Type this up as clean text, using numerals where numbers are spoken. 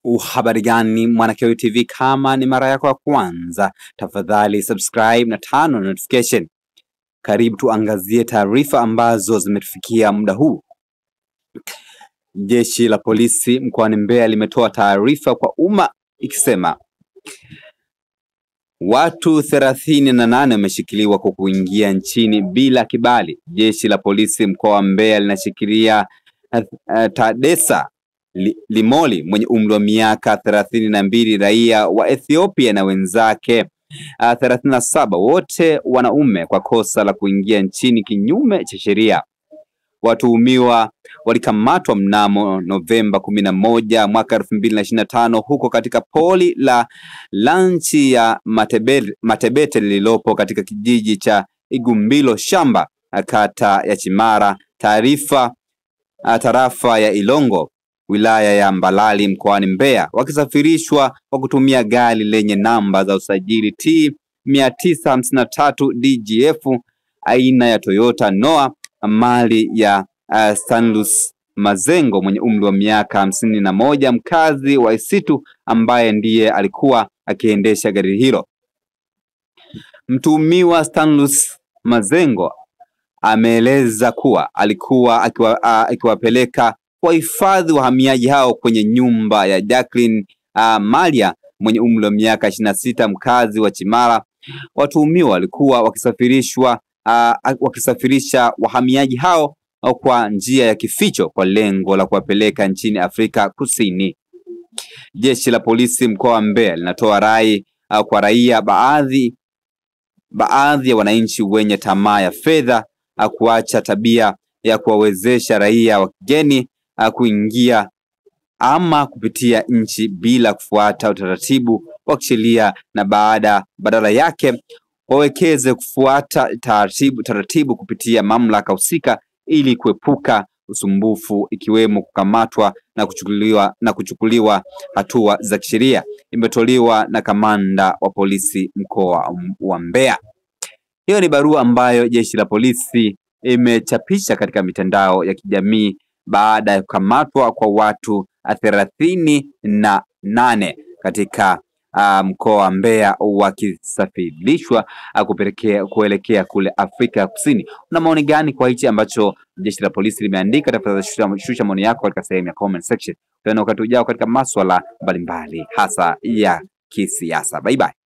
Habari gani Mwanakewe TV? Kama ni mara yako ya kwanza, tafadhali subscribe na turn on notification. Karibu tuangazie taarifa ambazo zimetufikia muda huu. Jeshi la polisi mkoani Mbeya limetoa taarifa kwa umma ikisema watu 38 wameshikiliwa kwa kuingia nchini bila kibali. Jeshi la polisi mkoa wa Mbeya linashikilia Tadessa Limoli mwenye umri wa miaka 32, raia wa Ethiopia, na wenzake 37, wote wanaume, kwa kosa la kuingia nchini kinyume cha sheria. Watuhumiwa walikamatwa mnamo Novemba 11 mwaka 2025 huko katika poli la lanchi ya Matebete lililopo katika kijiji cha Igumbilo Shamba, kata ya Chimara, tarafa ya Ilongo, wilaya ya Mbalali mkoani Mbeya, wakisafirishwa kwa kutumia gari lenye namba za usajili T 953 DGF aina ya Toyota Noah, mali ya Stanlus Mazengo mwenye umri wa miaka 51, mkazi wa Isitu, ambaye ndiye alikuwa akiendesha gari hilo. Mtuhumiwa Stanlus Mazengo ameeleza kuwa alikuwa akiwapeleka kwa hifadhi wahamiaji hao kwenye nyumba ya Jacqueline Malia mwenye umri wa miaka 26, mkazi wa Chimara. Watuhumiwa walikuwa wakisafirisha wahamiaji hao kwa njia ya kificho kwa lengo la kuwapeleka nchini Afrika Kusini. Jeshi la polisi mkoa wa Mbeya linatoa rai kwa raia, baadhi ya wananchi wenye tamaa ya fedha kuacha tabia ya kuwawezesha raia wa kigeni kuingia ama kupitia nchi bila kufuata utaratibu wa kisheria, na badala yake wawekeze kufuata taratibu kupitia mamlaka husika ili kuepuka usumbufu, ikiwemo kukamatwa na kuchukuliwa hatua za kisheria. Imetolewa na kamanda wa polisi mkoa wa Mbeya. Hiyo ni barua ambayo jeshi la polisi imechapisha katika mitandao ya kijamii baada ya kukamatwa kwa watu 38 katika mkoa wa Mbeya, wakisafirishwa kuelekea kule Afrika Kusini. Una maoni gani kwa hichi ambacho jeshi la polisi limeandika? Tafadhali shusha maoni yako katika sehemu ya comment section. Tutaona wakati ujao katika masuala mbalimbali hasa ya kisiasa. Bye bye.